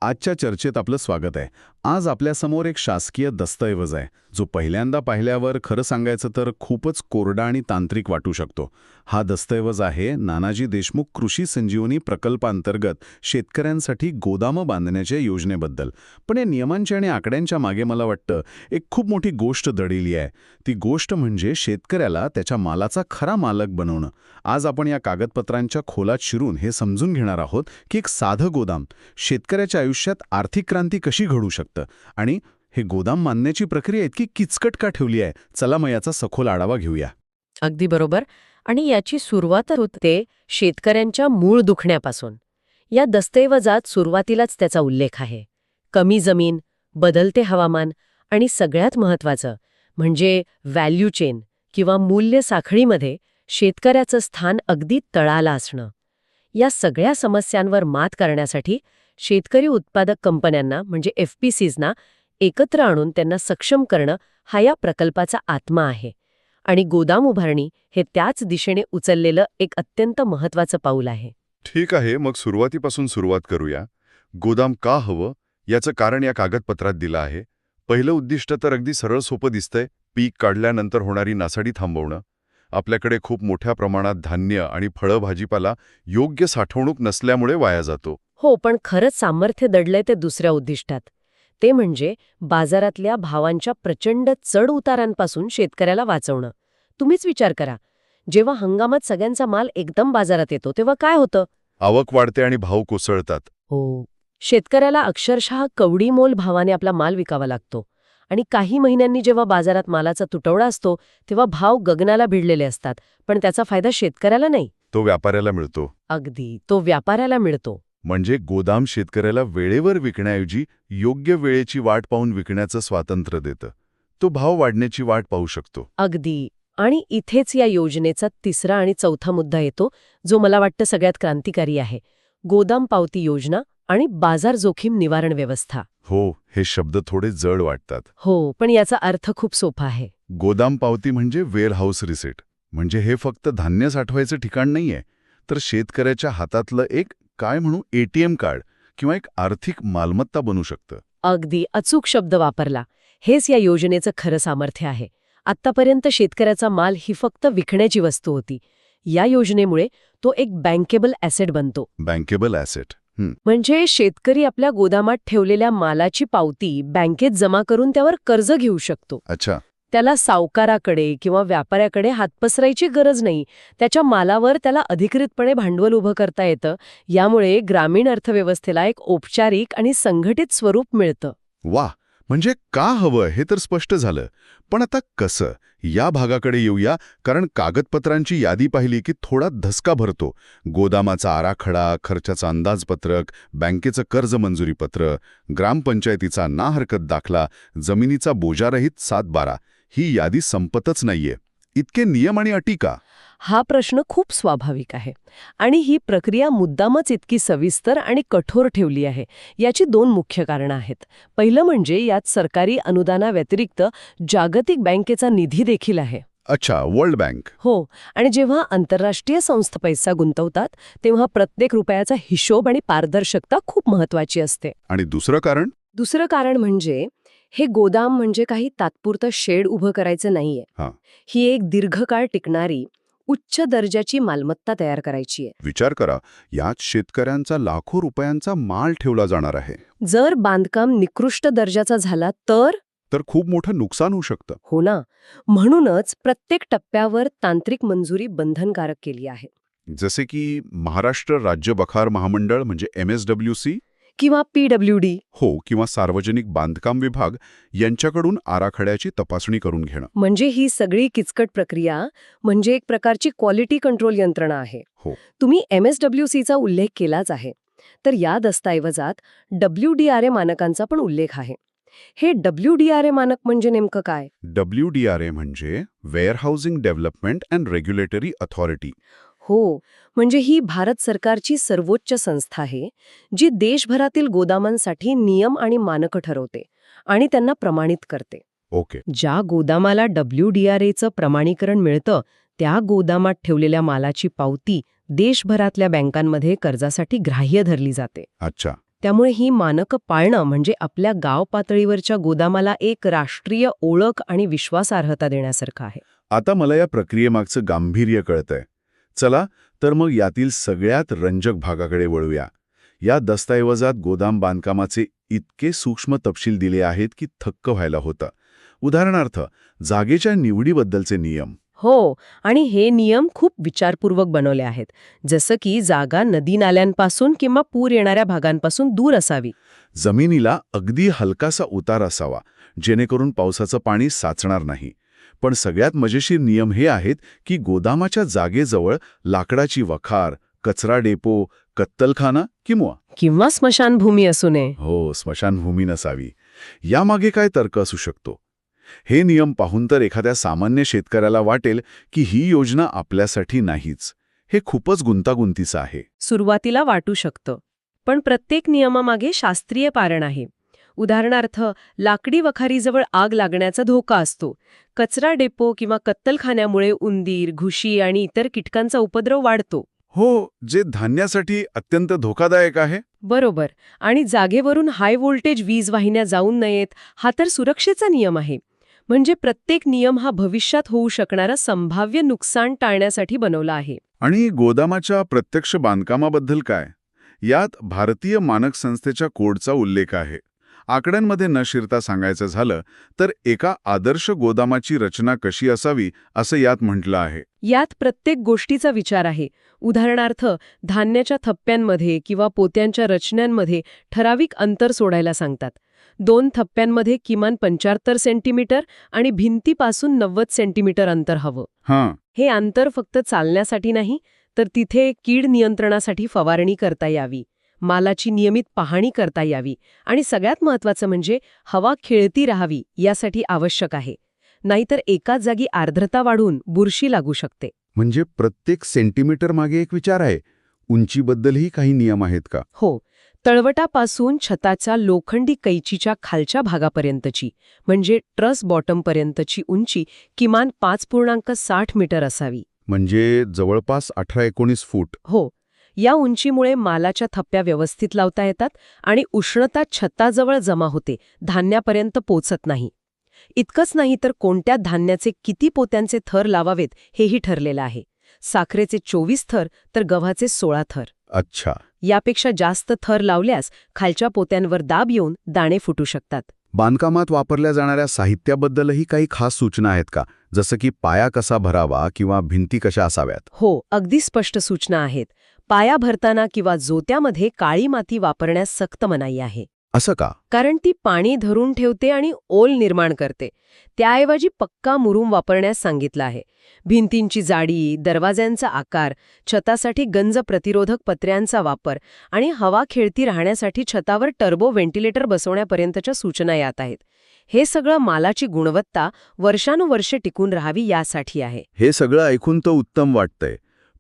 आजच्या चर्चेत आपलं स्वागत आहे. आज आपल्यासमोर एक शासकीय दस्तऐवज आहे, जो पहिल्यांदा पाहिल्यावर खरं सांगायचं तर खूपच कोरडा आणि तांत्रिक वाटू शकतो. हा दस्तऐवज आहे नानाजी देशमुख कृषी संजीवनी प्रकल्पांतर्गत शेतकऱ्यांसाठी गोदामं बांधण्याच्या योजनेबद्दल. पण या नियमांच्या आणि आकड्यांच्या मागे मला वाटतं एक खूप मोठी गोष्ट दडलेली आहे. ती गोष्ट म्हणजे शेतकऱ्याला त्याच्या मालाचा खरा मालक बनवणं. आज आपण या कागदपत्रांच्या खोलात शिरून हे समजून घेणार आहोत की एक साधं गोदाम शेतकऱ्याच्या आयुष्यात आर्थिक क्रांती कशी घडू शकतं आणि हे गोदाम मानण्याची प्रक्रिया इतकी किचकट का ठेवली आहे. चला मग याचा सखोल आढावा घेऊया. अगदी बरोबर. आणि याची सुरुवात होते शेतकऱ्यांच्या मूळ दुखण्यापासून. या दस्तऐवजात सुरुवातीलाच त्याचा उल्लेख आहे. कमी जमीन, बदलते हवामान आणि सगळ्यात महत्त्वाचं म्हणजे व्हॅल्यू चेन किंवा मूल्य साखळीमध्ये शेतकऱ्याचं स्थान अगदी तळाला असणं. या सगळ्या समस्यांवर मात करण्यासाठी शेतकरी उत्पादक कंपन्यांना म्हणजे FPCsना एकत्र आणून त्यांना सक्षम करणं हा या प्रकल्पाचा आत्मा आहे. आणि गोदाम उभारणी हे त्याच दिशेने उचललेलं एक अत्यंत महत्त्वाचं पाऊल आहे. ठीक आहे, मग सुरुवातीपासून सुरुवात करूया. गोदाम का हवं याचं कारण या कागदपत्रात दिलं आहे. पहिलं उद्दिष्ट तर अगदी सरळ सोपं दिसतंय. पीक काढल्यानंतर होणारी नासाडी थांबवणं. आपल्याकडे खूप मोठ्या प्रमाणात धान्य आणि फळं भाजीपाला योग्य साठवणूक नसल्यामुळे वाया जातो. हो, पण खरंच सामर्थ्य दडलंय ते दुसऱ्या उद्दिष्टात. ते म्हणजे बाजारातल्या भावांच्या प्रचंड चढ उतारांपासून शेतकऱ्याला वाचवणं. तुम्हीच विचार करा, जेव्हा हंगामात सगळ्यांचा माल एकदम बाजारात येतो तेव्हा काय होतं? आवक वाढते आणि भाव कोसळतात. हो, शेतकऱ्याला अक्षरशः कवडीमोल भावाने आपला माल विकावा लागतो. आणि काही महिन्यांनी जेव्हा बाजारात मालाचा तुटवडा असतो तेव्हा भाव गगनाला भिडलेले असतात, पण त्याचा फायदा शेतकऱ्याला नाही. तो व्यापाऱ्याला मिळतो. अगदी, तो व्यापाऱ्याला मिळतो. म्हणजे गोदाम शेतकऱ्याला वेळेवर विकण्याऐवजी योग्य वेळेची वाट पाहून विकण्याचं स्वातंत्र्य देतं. तो भाव वाढण्याची वाट पाहू शकतो. अगदी. आणि इथेच या योजनेचा तिसरा आणि चौथा मुद्दा येतो, जो मला वाटतं सगळ्यात क्रांतिकारी आहे. गोदाम पावती योजना आणि बाजार जोखीम निवारण व्यवस्था. हो, हे शब्द थोडे जड वाटतात. हो, पण याचा अर्थ खूप सोपा आहे. गोदाम पावती म्हणजे वेअरहाऊस रिसीट. म्हणजे हे फक्त धान्य साठवायचं ठिकाण नाहीये, तर शेतकऱ्याच्या हातातलं एक काय म्हणू ATM कार्ड किंवा एक आर्थिक मालमत्ता बनू शकतं. अगदी अचूक शब्द वापरला. हेच या योजनेचं खरं सामर्थ्य आहे. आत्तापर्यंत शेतकऱ्याचा माल ही फक्त विकण्याची वस्तू होती. या योजनेमुळे तो एक बँकेबल ॲसेट बनतो. Bankable asset. म्हणजे शेतकरी आपल्या गोदामात ठेवलेल्या मालाची पावती बँकेत जमा करून त्यावर कर्ज घेऊ शकतो. अच्छा. त्याला सावकाराकडे किंवा व्यापाऱ्याकडे हात पसरायची गरज नाही. त्याच्या मालावर त्याला अधिकृतपणे भांडवल उभं करता येतं. यामुळे ग्रामीण अर्थव्यवस्थेला एक औपचारिक आणि संघटित स्वरूप मिळतं. वा, म्हणजे का हवं हे तर स्पष्ट झालं. पण आता कसं, या भागाकडे येऊया. कारण कागदपत्रांची यादी पाहिली की थोडा धसका भरतो. गोदामाचा आराखडा, खर्चाचं अंदाजपत्रक, बँकेचं कर्ज मंजुरीपत्र, ग्रामपंचायतीचा ना हरकत दाखला, जमिनीचा बोजारहित 7/12 ही यादी संपतच नाहीये. इतके नियम आणि अटी का? हा प्रश्न खूप स्वाभाविक आहे. आणि ही प्रक्रिया मुद्दामच इतकी सविस्तर आणि कठोर ठेवली आहे. याची दोन मुख्य कारणं आहेत. पहिलं म्हणजे यात सरकारी अनुदानाव्यतिरिक्त जागतिक बँकेचा निधी देखील आहे. अच्छा, वर्ल्ड बँक. हो, आणि जेव्हा आंतरराष्ट्रीय संस्था पैसा गुंतवतात तेव्हा प्रत्येक रुपयाचा हिशोब आणि पारदर्शकता खूप महत्वाची असते. आणि दुसरं कारण? दुसरं कारण म्हणजे हे गोदाम म्हणजे काही तात्पुरतं शेड उभं करायचं नाहीये. ही एक दीर्घकाळ टिकणारी उच्च दर्जाची मालमत्ता तयार करायची आहे. विचार करा, यात शेतकऱ्यांचा लाखो रुपयांचा माल ठेवला जाणार आहे. जर बांधकाम निकृष्ट दर्जाचा झाला तर खूप मोठं नुकसान होऊ शकतं. हो ना. म्हणूनच प्रत्येक टप्प्यावर तांत्रिक मंजुरी बंधनकारक केली आहे. जसे की महाराष्ट्र राज्य बखार महामंडळ म्हणजे MSWC किंवा PWD. हो, किंवा सार्वजनिक बांधकाम विभाग यांच्याकडून आराखड्याची तपासणी करून घेणं. म्हणजे ही सगळी किचकट प्रक्रिया म्हणजे एक प्रकारची क्वालिटी कंट्रोल यंत्रणा आहे. हो. तुम्ही MSWCचा उल्लेख केलाच आहे. तर या दस्तऐवजात WDRA मानकांचा पण उल्लेख आहे. हे WDRA मानक म्हणजे नेमकं काय? WDRA म्हणजे वेअरहाऊसिंग डेव्हलपमेंट अँड रेग्युलेटरी अथॉरिटी. हो, म्हणजे ही भारत सरकारची सर्वोच्च संस्था आहे जी देशभरातील गोदामांसाठी नियम आणि मानकं ठरवते आणि त्यांना प्रमाणित करते. ओके. ज्या गोदामाला WDRAचं प्रमाणीकरण मिळतं त्या गोदामात ठेवलेल्या मालाची पावती देशभरातल्या बँकांमध्ये कर्जासाठी ग्राह्य धरली जाते. अच्छा. त्यामुळे ही मानकं पाळणं म्हणजे आपल्या गाव पातळीवरच्या गोदामाला एक राष्ट्रीय ओळख आणि विश्वासार्हता देण्यासारखं आहे. आता मला या प्रक्रियेमागचं गांभीर्य कळतंय. चला तर मग यातील सगळ्यात रंजक भागाकडे वळूया. या दस्तऐवजात गोदाम बांधकामाचे इतके सूक्ष्म तपशील दिले आहेत की थक्क व्हायला होतं. उदाहरणार्थ, जागेच्या निवडीबद्दलचे नियम. हो, आणि हे नियम खूप विचारपूर्वक बनवले आहेत. जसं की जागा नदी-नाल्यांपासून किंवा पूर येणाऱ्या भागांपासून दूर असावी. जमिनीला अगदी हलकासा उतार असावा, जेणेकरून पावसाचं पाणी साचणार नाही. पण सगळ्यात मजेशीर नियम हे आहेत की गोदामाच्या जागेजवळ लाकडाची वखार, कचरा डेपो, कत्तलखाना किंवा स्मशानभूमी असू नये. स्मशानभूमी नसावी. यामागे काय तर्क असू शकतो? हे नियम पाहून तर एखाद्या सामान्य शेतकऱ्याला वाटेल की ही योजना आपल्यासाठी नाहीच. हे खूपच गुंतागुंतीचं आहे. सुरुवातीला वाटू शकतं. पण प्रत्येक नियमामागे शास्त्रीय कारण आहे. उदाहरणार्थ, लाकडी वखारीजवळ आग लागण्याचा धोका असतो. कचरा डेपो किंवा कत्तलखान्यामुळे उंदीर, घुशी आणि इतर कीटकांचा उपद्रव वाढतो. जे धान्यासाठी अत्यंत धोकादायक आहे. बरोबर. आणि जागेवरून हाय व्होल्टेज वीज वाहिन्या जाऊ नयेत, हा तर सुरक्षेचा नियम आहे. म्हणजे प्रत्येक नियम हा भविष्यात होऊ शकणारं संभाव्य नुकसान टाळण्यासाठी बनवला आहे. आणि गोदामाच्या प्रत्यक्ष बांधकामाबद्दल काय? यात भारतीय मानक संस्थेच्या कोडचा उल्लेख आहे. आकड्यांमध्ये न शिरता सांगायचं झालं तर एका आदर्श गोदामाची रचना कशी असावी असं यात म्हटलं आहे. यात प्रत्येक गोष्टीचा विचार आहे. उदाहरणार्थ, धान्याच्या थप्प्यांमध्ये किंवा पोत्यांच्या रचनांमध्ये ठराविक अंतर सोडायला सांगतात. 2 थप्प्यांमध्ये किमान 75 सेंटीमीटर आणि भिंतीपासून 90 सेंटीमीटर अंतर हवं. हे अंतर फक्त चालण्यासाठी नाही, तर तिथे कीड नियंत्रणासाठी फवारणी करता यावी, मालाची नियमित पाहणी करता यावी आणि सगळ्यात महत्त्वाचं म्हणजे हवा खेळती राहावी यासाठी आवश्यक आहे. नाहीतर एकाच जागी आर्द्रता वाढून बुरशी लागू शकते. म्हणजे प्रत्येक सेंटीमीटर मागे एक विचार आहे. उंचीबद्दलही काही नियम आहेत का? हो. तळवटापासून छताच्या लोखंडी कैचीच्या खालच्या भागापर्यंतची म्हणजे ट्रस बॉटमपर्यंतची उंची किमान 5.60 मीटर असावी. म्हणजे जवळपास 18-19 फूट. हो. या उंचीमुळे मालाच्या थप्प्या व्यवस्थित लावता येतात आणि उष्णता छताजवळ जमा होते, धान्यापर्यंत पोचत नाही. इतकंच नाही तर कोणत्या धान्याचे किती पोत्यांचे थर लावावेत हेही ठरलेलं आहे. साखरेचे 24 थर तर गव्हाचे 16 थर. अच्छा. यापेक्षा जास्त थर लावल्यास खालच्या पोत्यांवर दाब येऊन दाणे फुटू शकतात. बांधकामात वापरल्या जाणाऱ्या साहित्याबद्दलही काही खास सूचना आहेत का? जसं की पाया कसा भरावा किंवा भिंती कशा असाव्यात? हो, अगदी स्पष्ट सूचना आहेत. पाया भरताना किंवा जोत्यामध्ये काळी माती वापरण्यास सक्त मनाई आहे. असं का? कारण ती पाणी धरून ठेवते आणि ओल निर्माण करते. त्याऐवजी पक्का मुरूम वापरण्यास सांगितलं आहे. भिंतींची जाडी, दरवाज्यांचा आकार, छतासाठी गंज प्रतिरोधक पत्र्यांचा वापर आणि हवा खेळती राहण्यासाठी छतावर टर्बो व्हेंटिलेटर बसवण्यापर्यंतच्या सूचना यात आहेत. हे सगळं मालाची गुणवत्ता वर्षानुवर्षे टिकून राहावी यासाठी आहे. हे सगळं ऐकून तर उत्तम वाटतंय.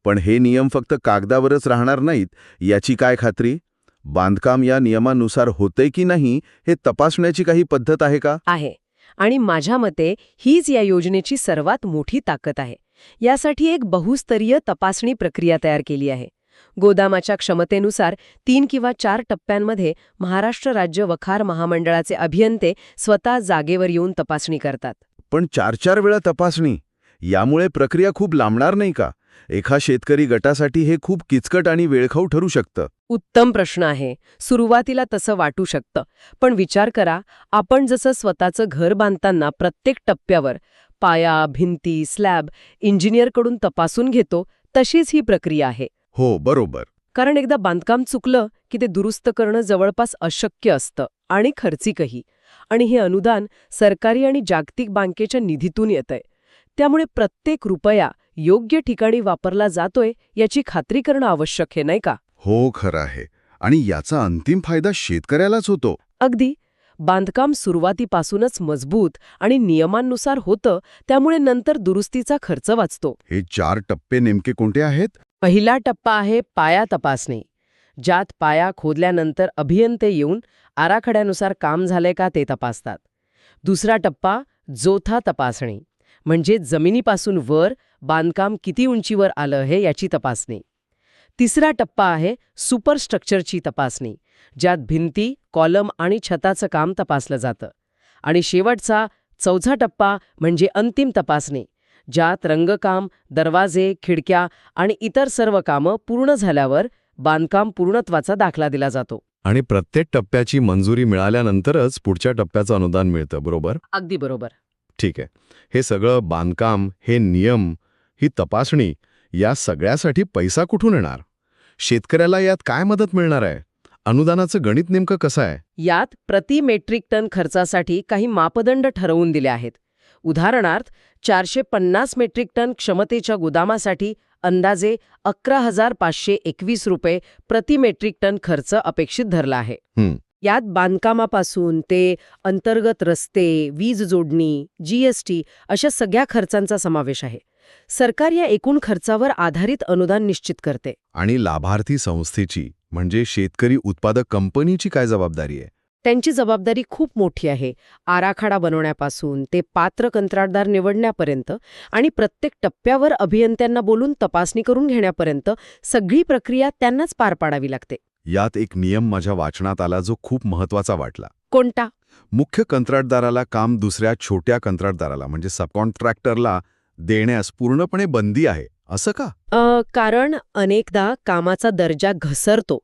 पण हे नियम फक्त कागदावरच राहणार नाहीत याची काय खात्री? बांधकाम या नियमानुसार होतंय की नाही हे तपासण्याची काही पद्धत आहे का? आहे. आणि माझ्या मते हीच या योजनेची सर्वात मोठी ताकद आहे. यासाठी एक बहुस्तरीय तपासणी प्रक्रिया तयार केली आहे. गोदामाच्या क्षमतेनुसार 3 किंवा 4 टप्प्यांमध्ये महाराष्ट्र राज्य वखार महामंडळाचे अभियंते स्वतः जागेवर येऊन तपासणी करतात. पण 4-4 वेळा तपासणी, यामुळे प्रक्रिया खूप लांबणार नाही का? एका शेतकरी गटासाठी हे खूप किचकट आणि वेळखाऊ ठरू शकतं. उत्तम प्रश्न आहे. सुरुवातीला तसं वाटू शकतं. पण विचार करा, आपण जसं स्वतःचं घर बांधताना प्रत्येक टप्प्यावर पाया, भिंती, स्लॅब इंजिनियरकडून तपासून घेतो, तशीच ही प्रक्रिया आहे. हो, बरोबर. कारण एकदा बांधकाम चुकलं की ते दुरुस्त करणं जवळपास अशक्य असतं आणि खर्चिकही. आणि हे अनुदान सरकारी आणि जागतिक बँकेच्या निधीतून येतंय. त्यामुळे प्रत्येक रुपया योग्य ठिकाणी वापरला जातोय याची खात्री करणं आवश्यक आहे, नाही का? हो, खरं आहे. आणि याचा अंतिम फायदा शेतकऱ्यालाच होतो. अगदी. बांधकाम सुरुवातीपासूनच मजबूत आणि नियमांनुसार होतं, त्यामुळे नंतर दुरुस्तीचा खर्च वाचतो. हे 4 टप्पे नेमके कोणते आहेत? पहिला टप्पा आहे पाया तपासणी, ज्यात पाया खोदल्यानंतर अभियंते येऊन आराखड्यानुसार काम झालंय का ते तपासतात. दुसरा टप्पा जोथा तपासणी, म्हणजे जमिनीपासून वर बांधकाम किती उंचीवर आलं हे याची तपासणी. तिसरा टप्पा आहे सुपरस्ट्रक्चरची तपासणी, ज्यात भिंती, कॉलम आणि छताचं काम तपासलं जातं. आणि शेवटचा चौथा टप्पा म्हणजे अंतिम तपासणी, ज्यात रंगकाम, दरवाजे, खिडक्या आणि इतर सर्व कामं पूर्ण झाल्यावर बांधकाम पूर्णत्वाचा दाखला दिला जातो. आणि प्रत्येक टप्प्याची मंजुरी मिळाल्यानंतरच पुढच्या टप्प्याचं अनुदान मिळतं, बरोबर? अगदी बरोबर. ठीक आहे. हे सगळं बांधकाम, हे नियम, ही तपासणी, या सगळ्यासाठी पैसा कुठून येणार? शेतकऱ्याला यात काय मदत मिळणार आहे? अनुदानाचं गणित नेमकं कसं आहे? यात प्रति मेट्रिक टन खर्चासाठी काही मापदंड ठरवून दिले आहेत. उदाहरणार्थ 450 मेट्रिक टन क्षमतेच्या गोदामासाठी अंदाजे 11,521 रुपये प्रति मेट्रिक टन खर्च अपेक्षित धरला आहे. यात बांधकामापासून ते अंतर्गत रस्ते, वीज जोडणी, जीएसटी अशा सगळ्या खर्चांचा समावेश आहे. सरकार या एकूण खर्चावर आधारित अनुदान निश्चित करते. आणि लाभार्थी संस्थेची म्हणजे शेतकरी उत्पादक कंपनीची काय जबाबदारी आहे? त्यांची जबाबदारी खूप मोठी आहे. आराखडा बनवण्यापासून ते पात्र कंत्राटदार निवडण्यापर्यंत आणि प्रत्येक टप्प्यावर अभियंत्यांना बोलून तपासणी करून घेण्यापर्यंत सगळी प्रक्रिया त्यांनाच पार पाडावी लागते. यात एक नियम माझ्या वाचनात आला जो खूप महत्वाचा वाटला. कोणता? मुख्य कंत्राटदाराला काम दुसऱ्या छोट्या कंत्राटदाराला म्हणजे सबकॉन्ट्रॅक्टरला देण्यास पूर्णपणे बंदी आहे, असं का? कारण अनेकदा कामाचा दर्जा घसरतो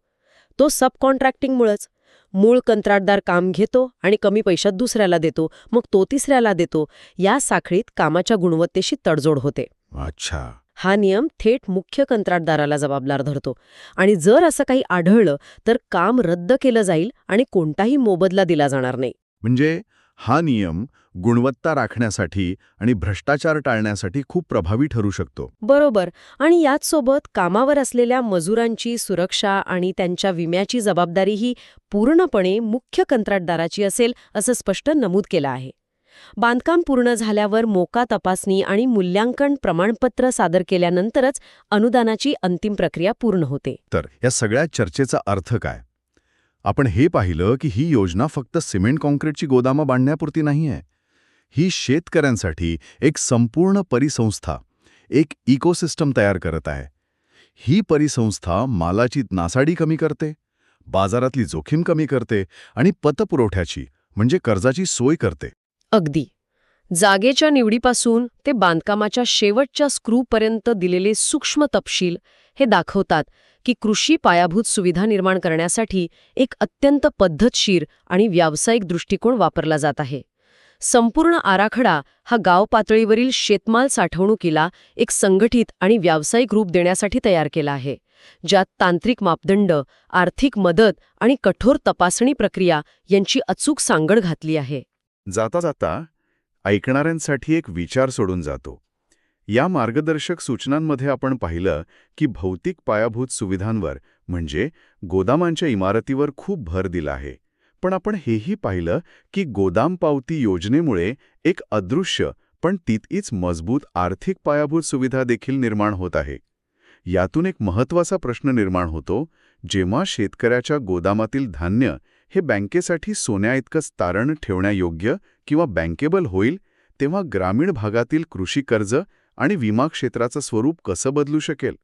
तो सबकॉन्ट्रॅक्टिंगमुळेच. मूळ कंत्राटदार काम घेतो आणि कमी पैशात दुसऱ्याला देतो, मग तो तिसऱ्याला देतो. या साखळीत कामाच्या गुणवत्तेशी तडजोड होते. अच्छा. हा नियम थेट मुख्य कंत्राटदाराला जबाबदार धरतो आणि जर असं काही आढळलं तर काम रद्द केलं जाईल आणि कोणताही मोबदला दिला जाणार नाही. म्हणजे हा नियम गुणवत्ता राखण्यासाठी आणि भ्रष्टाचार टाळण्यासाठी खूप प्रभावी ठरू शकतो. बरोबर. आणि याच सोबत कामावर असलेल्या मजुरांची सुरक्षा आणि त्यांच्या विम्याची जबाबदारीही पूर्णपणे मुख्य कंत्राटदाराची असेल असं स्पष्ट नमूद केलं आहे. बांधकाम पूर्ण झाल्यावर मोका तपासणी आणि मूल्यांकन प्रमाणपत्र सादर केल्यानंतरच अनुदानाची अंतिम प्रक्रिया पूर्ण होते. तर या सगळ्या चर्चेचा अर्थ काय? आपण हे पाहिलं की ही योजना फक्त सिमेंट काँक्रीटची गोदामं बांधण्यापुरती नाही आहे. ही शेतकऱ्यांसाठी एक संपूर्ण परिसंस्था, एक इकोसिस्टम तयार करत आहे. ही परिसंस्था मालाची नासाडी कमी करते, बाजारातली जोखीम कमी करते आणि पतपुरवठ्याची म्हणजे कर्जाची सोय करते. अगदी. जागेच्या निवडीपासून ते बांधकामाच्या शेवटच्या स्क्रूपर्यंत दिलेले सूक्ष्म तपशील हे दाखवतात की कृषी पायाभूत सुविधा निर्माण करण्यासाठी एक अत्यंत पद्धतशीर आणि व्यावसायिक दृष्टिकोन वापरला जात आहे. संपूर्ण आराखडा हा गाव पातळीवरील शेतमाल साठवणुकीला एक संघटित आणि व्यावसायिक रूप देण्यासाठी तयार केला आहे, ज्यात तांत्रिक मापदंड, आर्थिक मदत आणि कठोर तपासणी प्रक्रिया यांची अचूक सांगड घातली आहे. जाता जाता ऐकणाऱ्यांसाठी एक विचार सोडून जातो. या मार्गदर्शक सूचनांमध्ये आपण पाहिलं की भौतिक पायाभूत सुविधांवर म्हणजे गोदामांच्या इमारतीवर खूप भर दिला आहे. पण आपण हेही पाहिलं की गोदाम पावती योजनेमुळे एक अदृश्य पण तितकीच मजबूत आर्थिक पायाभूत सुविधा देखील निर्माण होत आहे. यातून एक महत्त्वाचा प्रश्न निर्माण होतो, जेव्हा शेतकऱ्याच्या गोदामातील धान्य हे बँकेसाठी सोन्याइतकंच तारण ठेवण्यायोग्य किंवा बँकेबल होईल, तेव्हा ग्रामीण भागातील कृषी कर्ज आणि विमा क्षेत्राचं स्वरूप कसं बदलू शकेल?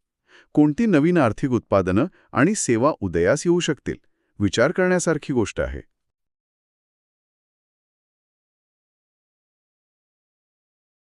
कोणती नवीन आर्थिक उत्पादनं आणि सेवा उदयास येऊ शकतील? विचार करण्यासारखी गोष्ट आहे.